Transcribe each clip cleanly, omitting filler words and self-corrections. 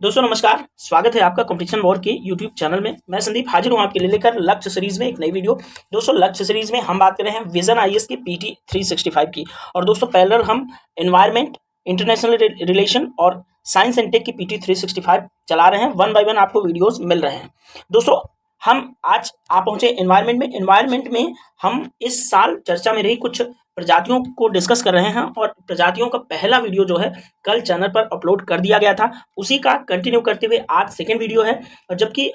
दोस्तों नमस्कार, स्वागत है आपका कंपटीशन वॉर के यूट्यूब चैनल में। मैं संदीप हाजिर हूँ आपके लिए लेकर लक्ष्य सीरीज में एक नई वीडियो। दोस्तों लक्ष्य सीरीज में हम बात कर रहे हैं विजन आईएएस की पीटी 365 की, और दोस्तों पैरेलल हम एनवायरमेंट, इंटरनेशनल रिलेशन और साइंस एंड टेक की पीटी 365 चला रहे हैं। वन बाय वन आपको वीडियोज मिल रहे हैं। दोस्तों हम आज आप पहुंचे एनवायरमेंट में। एनवायरमेंट में हम इस साल चर्चा में रही कुछ प्रजातियों को डिस्कस कर रहे हैं, और प्रजातियों का पहला वीडियो जो है कल चैनल पर अपलोड कर दिया गया था, उसी का कंटिन्यू करते हुए आज सेकेंड वीडियो है, और जबकि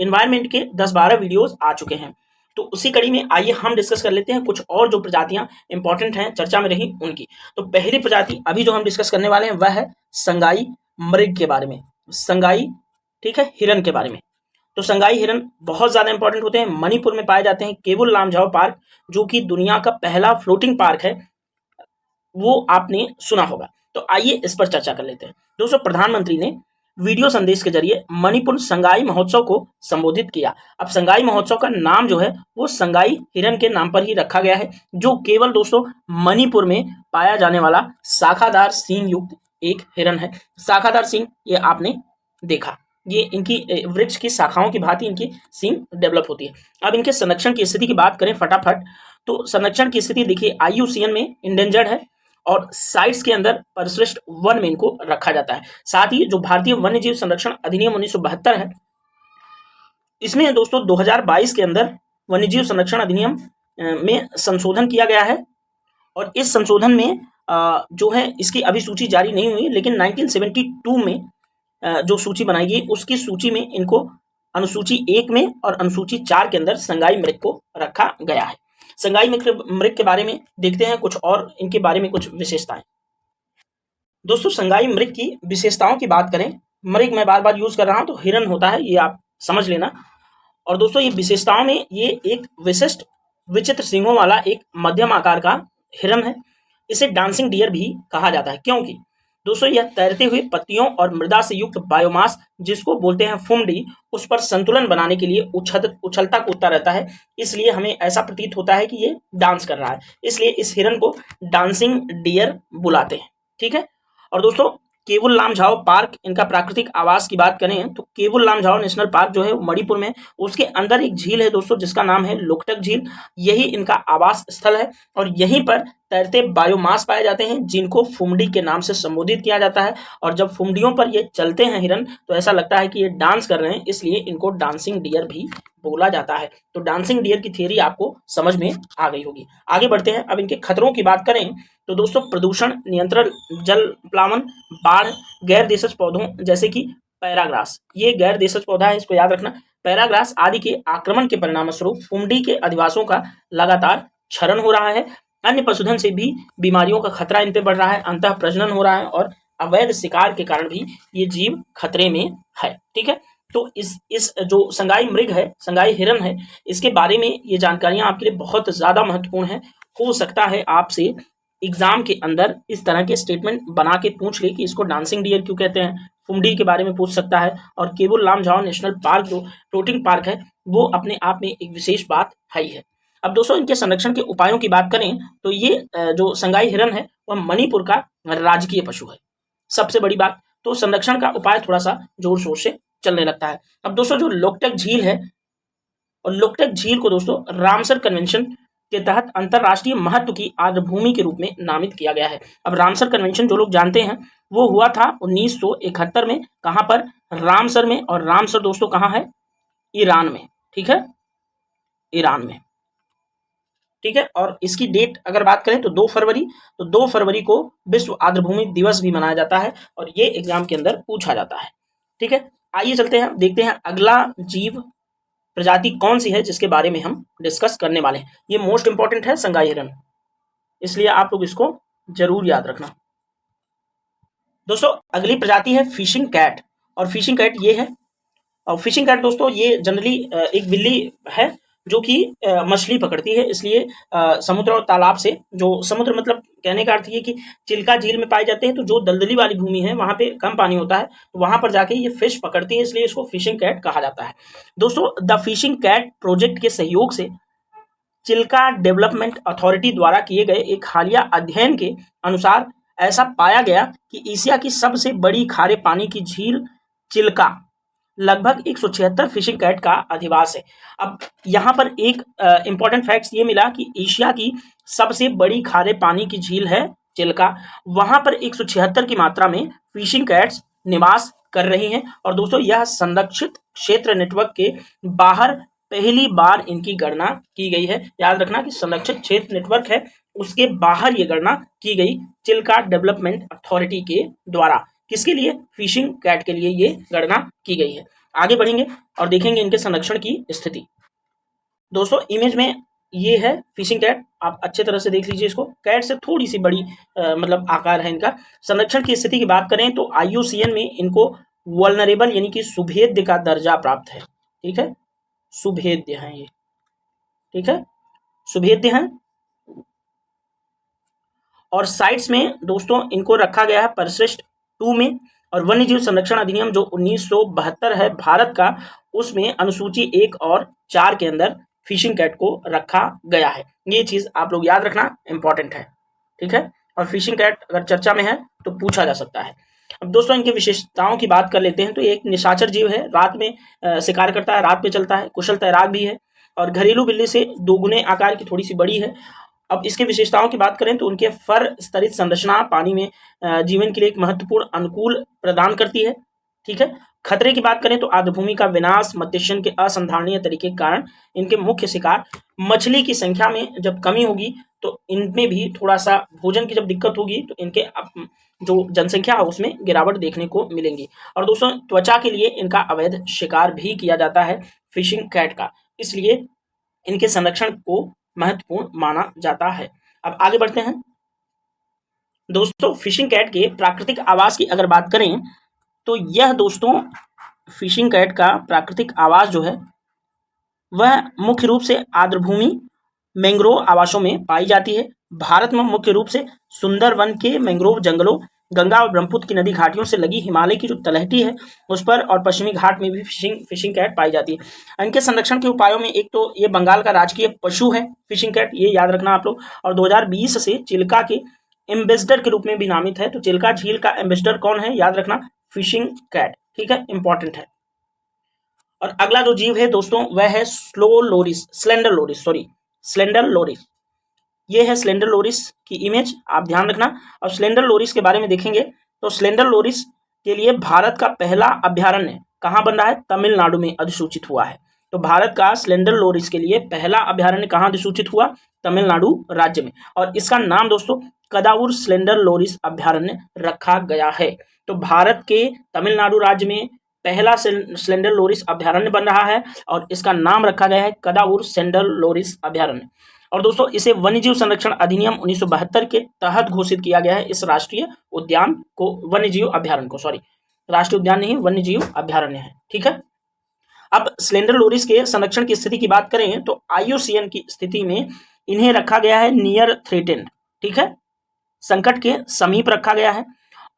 एनवायरमेंट के 10-12 वीडियोस आ चुके हैं। तो उसी कड़ी में आइए हम डिस्कस कर लेते हैं कुछ और जो प्रजातियां इंपॉर्टेंट हैं चर्चा में रही उनकी। तो पहली प्रजाति अभी जो हम डिस्कस करने वाले हैं वह है संगाई मृग के बारे में। संगाई, ठीक है, हिरन के बारे में। तो संगाई हिरन बहुत ज्यादा इंपॉर्टेंट होते हैं, मणिपुर में पाए जाते हैं। केबुल लामझाओ पार्क जो कि दुनिया का पहला फ्लोटिंग पार्क है, वो आपने सुना होगा। तो आइए इस पर चर्चा कर लेते हैं। दोस्तों प्रधानमंत्री ने वीडियो संदेश के जरिए मणिपुर संगाई महोत्सव को संबोधित किया। अब संगाई महोत्सव का नाम जो है वो संगाई हिरन के नाम पर ही रखा गया है, जो केवल दोस्तों मणिपुर में पाया जाने वाला शाखादार सींग युक्त एक हिरन है। शाखादार सींग ये आपने देखा, ये इनकी वृक्ष की शाखाओं की भांति इनकी सींग डेवलप होती है। अब इनके संरक्षण की स्थिति की बात करें फटाफट, तो संरक्षण की स्थिति देखिए IUCN में इंडेंजर्ड है, और साइट्स के अंदर परिशिष्ट वन में इनको रखा जाता है। साथ ही जो भारतीय वन्यजीव संरक्षण अधिनियम 1972 है, इसमें दोस्तों 2022 के अंदर वन्यजीव संरक्षण अधिनियम में संशोधन किया गया है, और इस संशोधन में जो है इसकी अभी सूची जारी नहीं हुई, लेकिन 1972 में जो सूची बनाई गई उसकी सूची में इनको अनुसूची 1 में और अनुसूची 4 के अंदर संगाई मृग को रखा गया है। संगाई मृग के बारे में देखते हैं कुछ और इनके बारे में कुछ विशेषताएं। दोस्तों संगाई मृग की विशेषताओं की बात करें, मृग मैं बार बार यूज कर रहा हूं तो हिरन होता है, ये आप समझ लेना। और दोस्तों ये विशेषताओं में ये एक विशिष्ट विचित्र सींगों वाला एक मध्यम आकार का हिरन है। इसे डांसिंग डियर भी कहा जाता है, क्योंकि दोस्तों यह तैरते हुए पत्तियों और मृदा से युक्त बायोमास जिसको बोलते हैं फुमडी, उस पर संतुलन बनाने के लिए उछलता कूदता रहता है। इसलिए हमें ऐसा प्रतीत होता है कि ये डांस कर रहा है, इसलिए इस हिरन को डांसिंग डियर बुलाते हैं, ठीक है। और दोस्तों केबुल लामझाओ पार्क, इनका प्राकृतिक आवास की बात करें तो केबुल लामझाओ नेशनल पार्क जो है मणिपुर में, उसके अंदर एक झील है दोस्तों जिसका नाम है लोकटक झील। यही इनका आवास स्थल है, और यहीं पर तैरते बायोमास पाए जाते हैं जिनको फुमडी के नाम से संबोधित किया जाता है। और जब फुमडियों पर ये चलते हैं हिरन तो ऐसा लगता है कि ये डांस कर रहे हैं, इसलिए इनको डांसिंग डियर भी बोला जाता है। तो डांसिंग डियर की थियरी आपको समझ में आ गई होगी। आगे बढ़ते हैं। अब इनके खतरों की बात करें तो दोस्तों प्रदूषण नियंत्रण, जल प्लावन, बाढ़, गैर देशज पौधों जैसे कि पैराग्रास, ये गैर देशज पौधा है, इसको याद रखना। पैराग्रास आदि के आक्रमण के परिणाम स्वरूप फुमडी के अधिवासियों का लगातार क्षरण हो रहा है। अन्य पशुधन से भी बीमारियों का खतरा इन पे बढ़ रहा है, अंतः प्रजनन हो रहा है, और अवैध शिकार के कारण भी ये जीव खतरे में है, ठीक है। तो इस जो संगाई मृग है, संगाई हिरन है, इसके बारे में ये जानकारियां आपके लिए बहुत ज्यादा महत्वपूर्ण है। हो सकता है आपसे एग्जाम के अंदर इस तरह के स्टेटमेंट बना के पूछ ले कि इसको डांसिंग डियर क्यों कहते हैं, फुमडी के बारे में पूछ सकता है। और केबुल लामझाओ नेशनल पार्क जो फ्लोटिंग पार्क है वो अपने आप में एक विशेष बात है ही है। अब दोस्तों इनके संरक्षण के उपायों की बात करें तो ये जो संगाई हिरन है वह मणिपुर का राजकीय पशु है। सबसे बड़ी बात, तो संरक्षण का उपाय थोड़ा सा जोर शोर से चलने लगता है। अब दोस्तों जो लोकटक झील है, और लोकटक झील को दोस्तों रामसर कन्वेंशन के तहत अंतरराष्ट्रीय महत्व की आर्द्रभूमि के रूप में नामित किया गया है। अब रामसर कन्वेंशन जो लोग जानते हैं वो हुआ था 1971 में, कहां पर, रामसर में। और रामसर दोस्तों कहां है, ईरान में, ठीक है, ईरान में, ठीक है। और इसकी डेट अगर बात करें तो 2 फरवरी, तो 2 फरवरी को विश्व आर्द्रभूमि दिवस भी मनाया जाता है, और ये एग्जाम के अंदर पूछा जाता है, ठीक है। आइए चलते हैं, देखते हैं अगला जीव प्रजाति कौन सी है जिसके बारे में हम डिस्कस करने वाले हैं। ये मोस्ट इंपॉर्टेंट है संगाई हिरन, इसलिए आप लोग इसको जरूर याद रखना। दोस्तों अगली प्रजाति है फिशिंग कैट, और फिशिंग कैट ये है। और फिशिंग कैट दोस्तों ये जनरली एक बिल्ली है जो कि मछली पकड़ती है, इसलिए समुद्र और तालाब से, जो समुद्र मतलब कहने का अर्थ ये कि चिल्का झील में पाए जाते हैं, तो जो दलदली वाली भूमि है वहां पे कम पानी होता है, तो वहां पर जाके ये फिश पकड़ती है, इसलिए इसको फिशिंग कैट कहा जाता है। दोस्तों द फिशिंग कैट प्रोजेक्ट के सहयोग से चिल्का डेवलपमेंट अथॉरिटी द्वारा किए गए एक हालिया अध्ययन के अनुसार ऐसा पाया गया कि एशिया की सबसे बड़ी खारे पानी की झील चिल्का लगभग 176 फिशिंग कैट का अधिवास है। अब यहाँ पर एक इंपॉर्टेंट फैक्ट्स ये मिला कि एशिया की सबसे बड़ी खारे पानी की झील है चिल्का, वहां पर 176 की मात्रा में फिशिंग कैट्स निवास कर रही हैं। और दोस्तों यह संरक्षित क्षेत्र नेटवर्क के बाहर पहली बार इनकी गणना की गई है। याद रखना कि संरक्षित क्षेत्र नेटवर्क है उसके बाहर ये गणना की गई चिल्का डेवलपमेंट अथॉरिटी के द्वारा। किसके लिए? फिशिंग कैट के लिए ये गणना की गई है। आगे बढ़ेंगे और देखेंगे इनके संरक्षण की स्थिति। दोस्तों इमेज में ये है फिशिंग कैट, आप अच्छे तरह से देख लीजिए इसको। कैट से थोड़ी सी बड़ी मतलब आकार है इनका। संरक्षण की स्थिति की बात करें तो IUCN में इनको वल्नरेबल यानी कि सुभेद्य का दर्जा प्राप्त है। ठीक है, सुभेद्य है ये, ठीक है, सुभेद्य है। और साइट्स में दोस्तों इनको रखा गया है परिशिष्ट 2 में। और वन्य जीव संरक्षण अधिनियम जो 1972 है भारत का, उसमें अनुसूची 1 और 4 के अंदर फिशिंग कैट को रखा गया है। ये चीज आप लोग याद रखना, इंपॉर्टेंट है। ठीक है, और फिशिंग कैट अगर चर्चा में है तो पूछा जा सकता है। अब दोस्तों इनकी विशेषताओं की बात कर लेते हैं। तो एक निशाचर जीव है, रात में शिकार करता है, रात में चलता है, कुशल तैराक भी है और घरेलू बिल्ली से 2 गुने आकार की थोड़ी सी बड़ी है। अब इसके विशेषताओं की बात करें तो उनके फर स्तरित संरचना पानी में जीवन के लिए एक महत्वपूर्ण अनुकूल प्रदान करती है। ठीक है, खतरे की बात करें तो आर्द्रभूमि का विनाश, मत्स्यन के असंधारणीय तरीके के कारण इनके मुख्य शिकार, मछली की संख्या में जब कमी होगी तो इनमें भी थोड़ा सा भोजन की जब दिक्कत होगी तो इनके जो जनसंख्या है उसमें गिरावट देखने को मिलेंगी। और दोस्तों त्वचा के लिए इनका अवैध शिकार भी किया जाता है फिशिंग कैट का, इसलिए इनके संरक्षण को महत्वपूर्ण माना जाता है। अब आगे बढ़ते हैं। दोस्तों फिशिंग कैट के प्राकृतिक आवास की अगर बात करें तो यह दोस्तों फिशिंग कैट का प्राकृतिक आवास जो है वह मुख्य रूप से आर्द्रभूमि मैंग्रोव आवासों में पाई जाती है। भारत में मुख्य रूप से सुंदरवन के मैंग्रोव जंगलों, गंगा और ब्रह्मपुत्र की नदी घाटियों से लगी हिमालय की जो तलहटी है उस पर और पश्चिमी घाट में भी फिशिंग कैट पाई जाती है। इनके संरक्षण के उपायों में एक तो ये बंगाल का राजकीय पशु है फिशिंग कैट, ये याद रखना आप लोग। और 2020 से चिल्का के एम्बेसडर के रूप में भी नामित है। तो चिल्का झील का एम्बेसडर कौन है? याद रखना, फिशिंग कैट। ठीक है, इंपॉर्टेंट है। और अगला जो जीव है दोस्तों वह है स्लेंडर लोरिस। ये है स्लेंडर लोरिस की इमेज, आप ध्यान रखना। अब स्लेंडर लोरिस के बारे में देखेंगे तो स्लेंडर लोरिस के लिए भारत का पहला अभ्यारण्य कहाँ बन रहा है? तमिलनाडु में अधिसूचित हुआ है। तो भारत का स्लेंडर लोरिस के लिए पहला अभ्यारण्य कहाँ अधिसूचित हुआ? तमिलनाडु राज्य में। और इसका नाम दोस्तों कदावुर स्लेंडर लोरिस अभ्यारण्य रखा गया है। तो भारत के तमिलनाडु राज्य में पहला स्लेंडर लोरिस अभ्यारण्य बन रहा है और इसका नाम रखा गया है कदावुर स्लेंडर लोरिस अभ्यारण्य। और दोस्तों इसे वन्यजीव संरक्षण अधिनियम 1972 के तहत घोषित किया गया है। इस राष्ट्रीय उद्यान को, वन्यजीव अभ्यारण्य को, सॉरी राष्ट्रीय उद्यान नहीं, वन्यजीव अभ्यारण्य है। ठीक है, अब स्लेंडर लोरिस के संरक्षण की स्थिति की बात करें तो IUCN की स्थिति में इन्हें रखा गया है नियर थ्रेटेंड। ठीक है, संकट के समीप रखा गया है।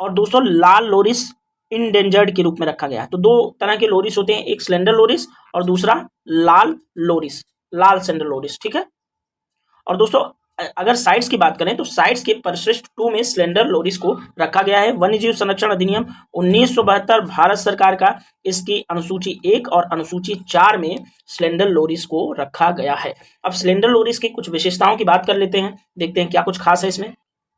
और दोस्तों लाल लोरिस इंडेंजर्ड के रूप में रखा गया है। तो 2 तरह के लोरिस होते हैं, एक स्लेंडर लोरिस और दूसरा लाल लोरिस, लाल स्लेंडर लोरिस। ठीक है, और दोस्तों अगर साइट्स की बात करें तो साइट्स के परिशिष्ट 2 में स्लेंडर लोरिस को रखा गया है। वन्यजीव संरक्षण अधिनियम 1972 भारत सरकार का इसकी अनुसूची 1 और अनुसूची 4 में स्लेंडर लोरिस को रखा गया है। अब स्लेंडर लोरिस की कुछ विशेषताओं की बात कर लेते हैं, देखते हैं क्या कुछ खास है इसमें।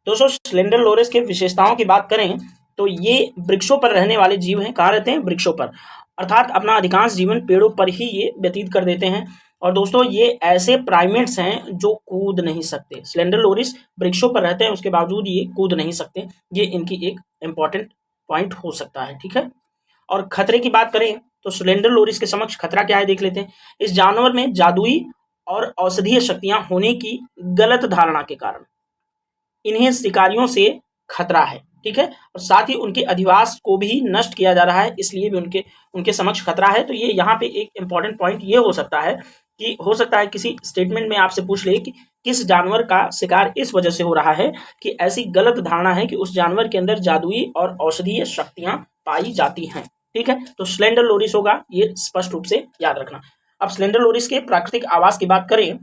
दोस्तों स्लेंडर लोरिस के विशेषताओं की बात करें तो ये वृक्षों पर रहने वाले जीव हैं। कहाँ रहते हैं? वृक्षों पर, अर्थात अपना अधिकांश जीवन पेड़ों पर ही ये व्यतीत कर देते हैं। और दोस्तों ये ऐसे प्राइमेट्स हैं जो कूद नहीं सकते। स्लेंडर लोरिस वृक्षों पर रहते हैं उसके बावजूद ये कूद नहीं सकते, ये इनकी एक इंपॉर्टेंट पॉइंट हो सकता है। ठीक है, और खतरे की बात करें तो स्लेंडर लोरिस के समक्ष खतरा क्या है देख लेते हैं। इस जानवर में जादुई और औषधीय शक्तियां होने की गलत धारणा के कारण इन्हें शिकारियों से खतरा है। ठीक है, और साथ ही उनके अधिवास को भी नष्ट किया जा रहा है, इसलिए भी उनके समक्ष खतरा है। तो ये यहाँ पे एक इंपॉर्टेंट पॉइंट ये हो सकता है कि हो सकता है किसी स्टेटमेंट में आपसे पूछ ले कि किस जानवर का शिकार इस वजह से हो रहा है कि ऐसी गलत धारणा है कि उस जानवर के अंदर जादुई और औषधीय शक्तियां पाई जाती हैं। ठीक है, तो स्लेंडर लोरिस होगा, ये स्पष्ट रूप से याद रखना। अब स्लेंडर लोरिस के प्राकृतिक आवास की बात करें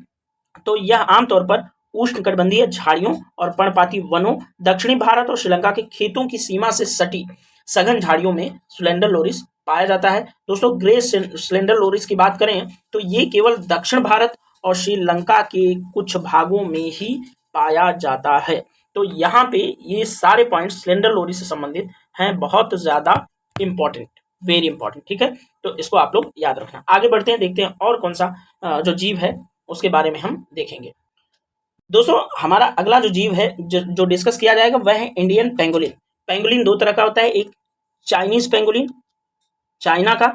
तो यह आमतौर पर उष्णकटिबंधीय झाड़ियों और पर्णपाती वनों, दक्षिणी भारत और श्रीलंका के खेतों की सीमा से सटी सघन झाड़ियों में स्लेंडर लोरिस पाया जाता है। दोस्तों ग्रे स्लेंडर लोरिस की बात करें तो ये केवल दक्षिण भारत और श्रीलंका के कुछ भागों में ही पाया जाता है। तो यहाँ पे ये सारे पॉइंट स्लेंडर लोरिस से संबंधित हैं, बहुत ज्यादा इंपॉर्टेंट, वेरी इंपॉर्टेंट। ठीक है, तो इसको आप लोग याद रखना। आगे बढ़ते हैं, देखते हैं और कौन सा जो जीव है उसके बारे में हम देखेंगे। दोस्तों हमारा अगला जो जीव है जो डिस्कस किया जाएगा वह है इंडियन पेंगोलिन। पेंगोलिन दो तरह का होता है, एक चाइनीज पेंगोलिन, चाइना का,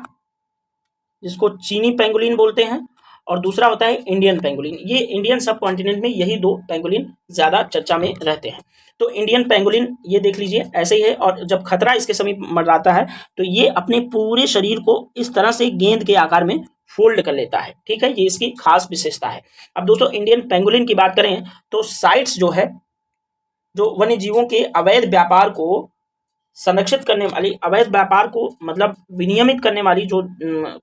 जिसको चीनी पेंगोलिन बोलते हैं, और दूसरा होता है इंडियन पेंगोलिन। ये इंडियन सब कॉन्टिनेंट में यही दो पेंगोलिन ज्यादा चर्चा में रहते हैं। तो इंडियन पेंगोलिन ये देख लीजिए ऐसे ही है, और जब खतरा इसके समीप मंडराता है तो ये अपने पूरे शरीर को इस तरह से गेंद के आकार में फोल्ड कर लेता है। ठीक है, ये इसकी खास विशेषता है। अब दोस्तों इंडियन पेंगोलिन की बात करें तो साइट्स जो है, जो वन्य जीवों के अवैध व्यापार को संरक्षित करने वाली, अवैध व्यापार को मतलब विनियमित करने वाली जो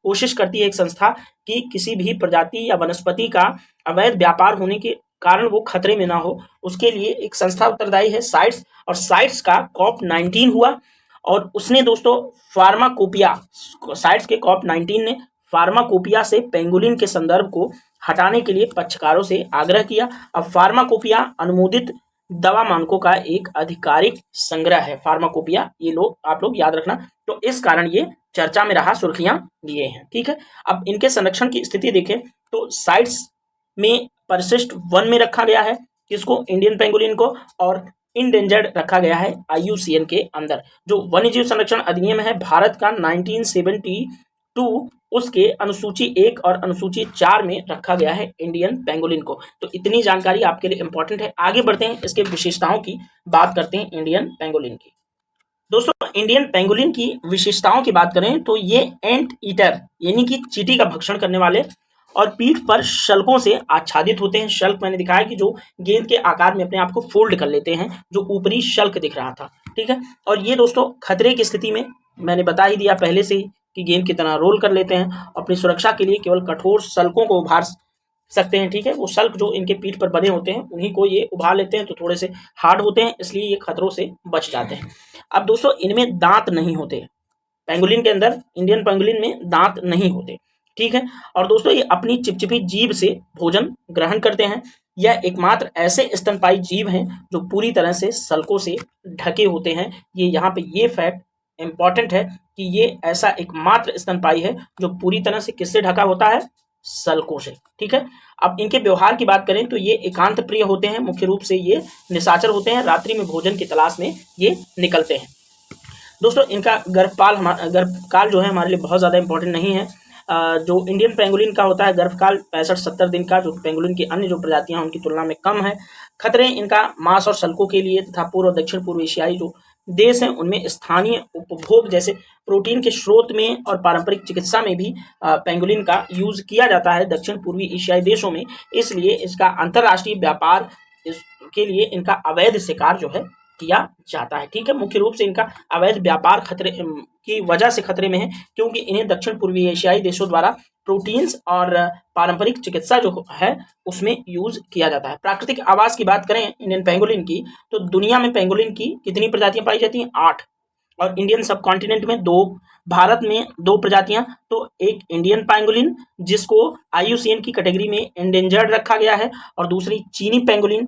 कोशिश करती है एक संस्था कि किसी भी प्रजाति या वनस्पति का अवैध व्यापार होने के कारण वो खतरे में ना हो, उसके लिए एक संस्था उत्तरदायी है साइट्स। और साइट्स का COP19 हुआ, और उसने दोस्तों फार्माकोपिया, साइट्स के COP19 ने फार्माकोपिया से पेंगोलिन के संदर्भ को हटाने के लिए पक्षकारों से आग्रह किया। अब फार्माकोपिया अनुमोदित दवा मानकों का एक आधिकारिक संग्रह है, फार्माकोपिया, ये आप लोग याद रखना। तो इस कारण ये चर्चा में रहा, सुर्खियां लिए हैं। ठीक है, अब इनके संरक्षण की स्थिति देखें तो साइट्स में परिशिष्ट वन में रखा गया है किसको, इंडियन पेंगोलिन को, और इंडेंजर्ड रखा गया है IUCN के अंदर। जो वन्यजीव संरक्षण अधिनियम है भारत का 1972, उसके अनुसूची 1 और अनुसूची 4 में रखा गया है इंडियन पेंगोलिन को। तो इतनी जानकारी आपके लिए इंपॉर्टेंट है। आगे बढ़ते हैं, इसके विशेषताओं की बात करते हैं इंडियन पेंगोलिन की। दोस्तों इंडियन पेंगोलिन की विशेषताओं की बात करें तो ये एंट ईटर यानी कि चींटी का भक्षण करने वाले, और पीठ पर शल्कों से आच्छादित होते हैं। शल्क मैंने दिखाया कि जो गेंद के आकार में अपने आप को फोल्ड कर लेते हैं, जो ऊपरी शल्क दिख रहा था। ठीक है, और ये दोस्तों खतरे की स्थिति में मैंने बता ही दिया पहले से ही कि गेंद की तरह रोल कर लेते हैं। अपनी सुरक्षा के लिए केवल कठोर सल्कों को उभार सकते हैं। ठीक है, वो सल्क जो इनके पीठ पर बने होते हैं उन्हीं को ये उभार लेते हैं, तो थोड़े से हार्ड होते हैं, इसलिए ये खतरों से बच जाते हैं। अब दोस्तों इनमें दांत नहीं होते, पेंगोलिन के अंदर, इंडियन पेंगोलिन में दांत नहीं होते। ठीक है, और दोस्तों ये अपनी चिपचिपी जीभ से भोजन ग्रहण करते हैं। यह एकमात्र ऐसे स्तनपायी जीव हैं जो पूरी तरह से सल्कों से ढके होते हैं। ये यहाँ पे ये फैक्ट इंपॉर्टेंट है कि ये ऐसा एकमात्र स्तनपायी है जो पूरी तरह से किससे ढका होता है, सल्कों से। ठीक है, अब इनके व्यवहार की बात करें तो ये एकांत प्रिय होते हैं, मुख्य रूप से ये निशाचर होते हैं, रात्रि में भोजन की तलाश में ये निकलते हैं। दोस्तों इनका गर्भकाल जो है हमारे लिए बहुत ज़्यादा इंपॉर्टेंट नहीं है। जो इंडियन पेंगोलिन का होता है गर्भकाल 65-70 दिन का, जो पेंगोलिन की अन्य जो प्रजातियां उनकी तुलना में कम है। खतरे इनका मांस और सल्कों के लिए तथा पूर्व और दक्षिण पूर्व एशियाई जो देश हैं उनमें स्थानीय उपभोग जैसे प्रोटीन के स्रोत में और पारंपरिक चिकित्सा में भी पेंगोलिन का यूज किया जाता है दक्षिण पूर्वी एशियाई देशों में। इसलिए इसका अंतर्राष्ट्रीय व्यापार के लिए इनका अवैध शिकार जो है किया जाता है। ठीक है, मुख्य रूप से इनका अवैध व्यापार खतरे की वजह से खतरे में है, क्योंकि इन्हें दक्षिण पूर्वी एशियाई देशों द्वारा प्रोटीन्स और पारंपरिक चिकित्सा जो है उसमें यूज किया जाता है। प्राकृतिक आवास की बात करें इंडियन पेंगोलिन की तो दुनिया में पेंगोलिन की कितनी प्रजातियां पाई जाती हैं, 8, और इंडियन सब कॉन्टिनेंट में 2, भारत में 2 प्रजातियां। तो एक इंडियन पेंगोलिन जिसको IUCN की कैटेगरी में एंडेंजर्ड रखा गया है, और दूसरी चीनी पेंगोलिन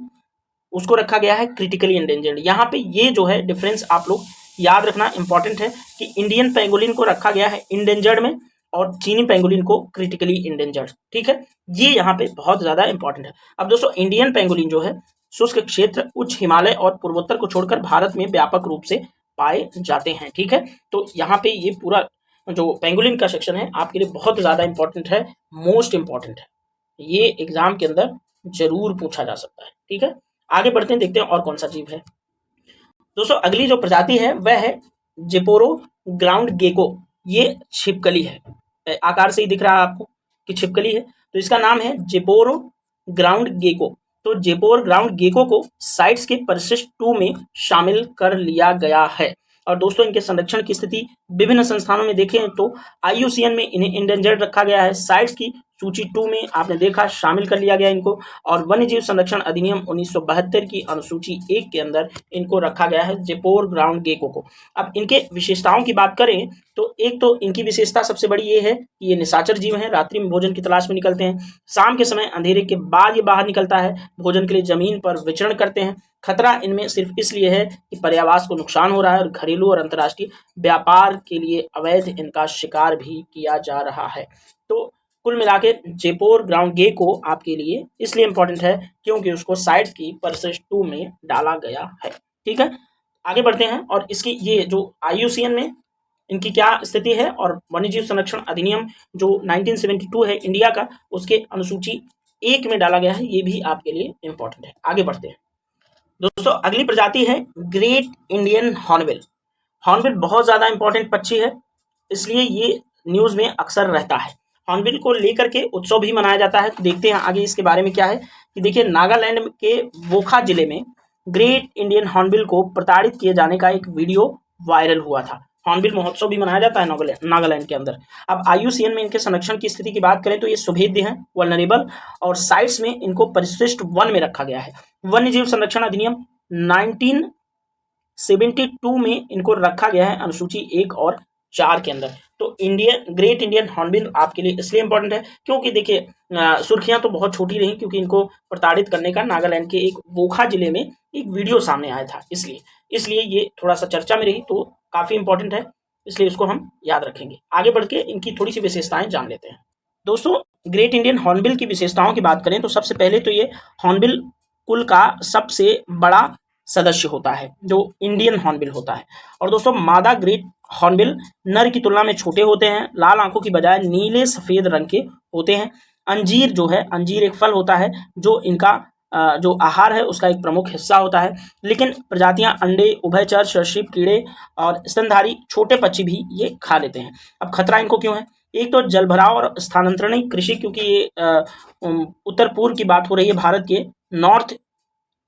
उसको रखा गया है क्रिटिकली एंडेंजर्ड। यहाँ पे ये जो है डिफरेंस आप लोग याद रखना इंपॉर्टेंट है कि इंडियन पेंगोलिन को रखा गया है इंडेंजर्ड में और चीनी पेंगोलिन को क्रिटिकली इंडेंजर्ड। ठीक है, ये यहाँ पे बहुत ज्यादा इंपॉर्टेंट है। अब दोस्तों इंडियन पेंगोलिन जो है शुष्क क्षेत्र, उच्च हिमालय और पूर्वोत्तर को छोड़कर भारत में व्यापक रूप से पाए जाते हैं। ठीक है, तो यहाँ पे ये पूरा जो पेंगोलिन का सेक्शन है आपके लिए बहुत ज्यादा इंपॉर्टेंट है, मोस्ट इंपॉर्टेंट है, ये एग्जाम के अंदर जरूर पूछा जा सकता है। ठीक है, आगे बढ़ते हैं, देखते हैं और कौन सा जीव है। दोस्तों अगली जो प्रजाति है वह है जेपोरो ग्राउंड गेको। ये छिपकली है, आकार से ही दिख रहा है आपको कि छिपकली है, तो इसका नाम है जेपोरो ग्राउंड गेको। तो जेपोर ग्राउंड गेको को साइट्स के परिशिष्ट 2 में शामिल कर लिया गया है। और दोस्तों इनके संरक्षण की स्थिति विभिन्न संस्थानों में देखें तो IUCN में इन्हें इंडेंजर्ड रखा गया है। साइट्स की सूची 2 में आपने देखा शामिल कर लिया गया इनको, और वन्य जीव संरक्षण अधिनियम 1972 की अनुसूची 1 के अंदर इनको रखा गया है, जयपुर ग्राउंड गेको को। अब इनके विशेषताओं की बात करें तो एक तो इनकी विशेषता सबसे बड़ी ये है कि ये निशाचर जीव हैं, रात्रि में भोजन की तलाश में निकलते हैं, शाम के समय अंधेरे के बाद ये बाहर निकलता है, भोजन के लिए जमीन पर विचरण करते हैं। खतरा इनमें सिर्फ इसलिए है कि पर्यावरण को नुकसान हो रहा है और घरेलू और अंतर्राष्ट्रीय व्यापार के लिए अवैध इनका शिकार भी किया जा रहा है। तो कुल मिला के जयपुर ग्राउंड गेको आपके लिए इसलिए इंपॉर्टेंट है क्योंकि उसको साइट्स की परिशिष्ट 2 में डाला गया है। ठीक है, आगे बढ़ते हैं और इसकी ये जो IUCN में इनकी क्या स्थिति है और वन्यजीव संरक्षण अधिनियम जो 1972 है इंडिया का, उसके अनुसूची 1 में डाला गया है, ये भी आपके लिए इंपॉर्टेंट है। आगे बढ़ते हैं दोस्तों, अगली प्रजाति है ग्रेट इंडियन हॉर्नबिल। हॉर्नबिल बहुत ज्यादा इंपॉर्टेंट पक्षी है, इसलिए ये न्यूज में अक्सर रहता है। हॉर्नबिल को लेकर के उत्सव भी मनाया जाता है। तो देखते हैं आगे इसके बारे में क्या है कि देखिए, नागालैंड के वोखा जिले में ग्रेट इंडियन हॉर्नबिल को प्रताड़ित किए जाने का एक वीडियो वायरल हुआ था। हॉर्नबिल महोत्सव भी मनाया जाता है नागालैंड के अंदर। अब IUCN में इनके संरक्षण की स्थिति की बात करें तो ये सुभेद्य हैं, वल्नरेबल, और साइट्स में इनको परिशिष्ट 1 में रखा गया है। वन्यजीव संरक्षण अधिनियम 1972 में इनको रखा गया है अनुसूची 1 और 4 के अंदर। तो ग्रेट इंडियन हॉर्नबिल आपके लिए इसलिए इंपॉर्टेंट है क्योंकि देखिए सुर्खियां तो बहुत छोटी रही क्योंकि इनको प्रताड़ित करने का नागालैंड के एक वोखा जिले में एक वीडियो सामने आया था, इसलिए ये थोड़ा सा चर्चा में रही, तो काफी इंपॉर्टेंट है, इसलिए इसको हम याद रखेंगे। आगे बढ़ के इनकी थोड़ी सी विशेषताएं जान लेते हैं। दोस्तों, ग्रेट इंडियन हॉर्नबिल की विशेषताओं की बात करें तो सबसे पहले तो ये हॉर्नबिल कुल का सबसे बड़ा सदस्य होता है जो इंडियन हॉर्नबिल होता है। और दोस्तों, मादा ग्रेट हॉर्नबिल नर की तुलना में छोटे होते हैं, लाल आंखों की बजाय नीले सफेद रंग के होते हैं। अंजीर जो है, अंजीर एक फल होता है जो इनका जो आहार है उसका एक प्रमुख हिस्सा होता है। लेकिन प्रजातियां अंडे, उभयचर, सरीसृप, कीड़े और स्तनधारी छोटे पक्षी भी ये खा लेते हैं। अब खतरा इनको क्यों है? एक तो जलभराव और स्थानांतरणीय कृषि, क्योंकि ये उत्तर पूर्व की बात हो रही है भारत के नॉर्थ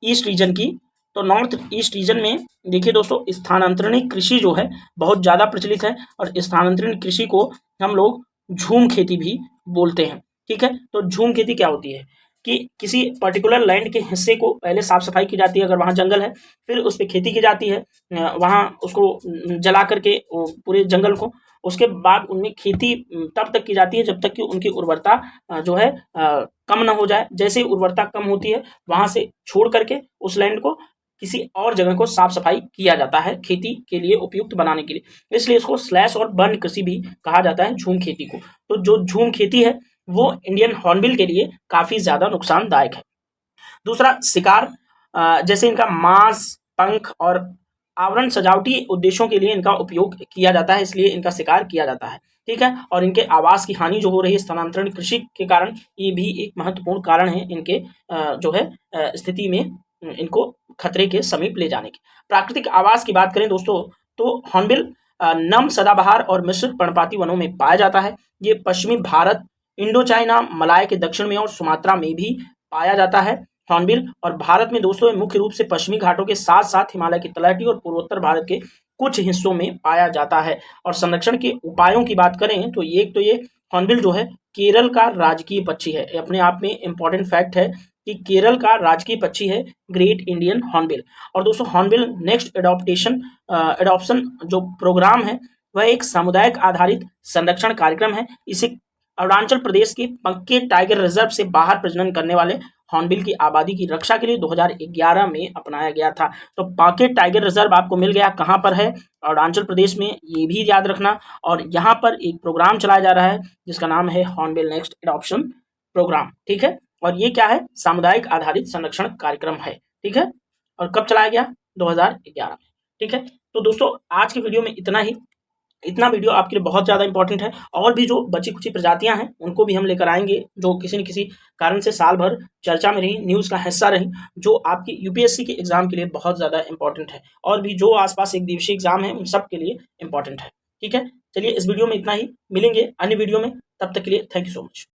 ईस्ट रीजन की। तो नॉर्थ ईस्ट रीजन में देखिए दोस्तों, स्थानांतरणीय कृषि जो है बहुत ज़्यादा प्रचलित है, और स्थानांतरणीय कृषि को हम लोग झूम खेती भी बोलते हैं। ठीक है, तो झूम खेती क्या होती है कि किसी पर्टिकुलर लैंड के हिस्से को पहले साफ सफाई की जाती है, अगर वहाँ जंगल है, फिर उस पर खेती की जाती है, वहाँ उसको जला करके पूरे जंगल को, उसके बाद उनमें खेती तब तक की जाती है जब तक कि उनकी उर्वरता जो है कम ना हो जाए। जैसे ही उर्वरता कम होती है, वहाँ से छोड़ करके उस लैंड को किसी और जगह को साफ सफाई किया जाता है खेती के लिए उपयुक्त बनाने के लिए। इसलिए इसको स्लैश और बर्न कृषि भी कहा जाता है, झूम खेती को। तो जो झूम खेती है वो इंडियन हॉर्नबिल के लिए काफी ज्यादा नुकसानदायक है। दूसरा, शिकार, जैसे इनका मांस, पंख और आवरण सजावटी उद्देश्यों के लिए इनका उपयोग किया जाता है, इसलिए इनका शिकार किया जाता है। ठीक है, और इनके आवास की हानि जो हो रही है स्थानांतरण कृषि के कारण, ये भी एक महत्वपूर्ण कारण है इनके जो है स्थिति में इनको खतरे के समीप ले जाने की। प्राकृतिक आवास की बात करें दोस्तों, तो हॉर्नबिल नम सदाबहार और मिश्रित पर्णपाती वनों में पाया जाता है। ये पश्चिमी भारत, इंडो चाइना, मलाय के दक्षिण में और सुमात्रा में भी पाया जाता है हॉर्नबिल। और भारत में दोस्तों मुख्य रूप से पश्चिमी घाटों के साथ साथ हिमालय की तलहटी और पूर्वोत्तर भारत के कुछ हिस्सों में पाया जाता है। और संरक्षण के उपायों की बात करें तो एक तो ये हॉर्नबिल जो है केरल का राजकीय पक्षी है। अपने आप में इंपॉर्टेंट फैक्ट है कि केरल का राजकीय पक्षी है ग्रेट इंडियन हॉर्नबिल। और दोस्तों, हॉर्नबिल नेक्स्ट एडॉप्शन जो प्रोग्राम है वह एक सामुदायिक आधारित संरक्षण कार्यक्रम है। इसे अरुणाचल प्रदेश के पक्के टाइगर रिजर्व से बाहर प्रजनन करने वाले हॉर्नबिल की आबादी की रक्षा के लिए 2011 में अपनाया गया था। तो पाके टाइगर रिजर्व आपको मिल गया, कहाँ पर है? अरुणाचल प्रदेश में, ये भी याद रखना। और यहाँ पर एक प्रोग्राम चलाया जा रहा है जिसका नाम है हॉर्नबिल नेक्स्ट एडॉप्शन प्रोग्राम। ठीक है, और ये क्या है? सामुदायिक आधारित संरक्षण कार्यक्रम है। ठीक है, और कब चलाया गया? 2011 में। ठीक है, तो दोस्तों आज की वीडियो में इतना वीडियो आपके लिए बहुत ज़्यादा इंपॉर्टेंट है। और भी जो बची कुछ प्रजातियां हैं उनको भी हम लेकर आएंगे जो किसी न किसी कारण से साल भर चर्चा में रही, न्यूज़ का हिस्सा रही, जो आपकी UPSC के एग्जाम के लिए बहुत ज़्यादा इंपॉर्टेंट है, और भी जो आसपास एक दिवसीय एग्जाम है उन सब के लिए इंपॉर्टेंट है। ठीक है, चलिए इस वीडियो में इतना ही, मिलेंगे अन्य वीडियो में, तब तक के लिए थैंक यू सो मच।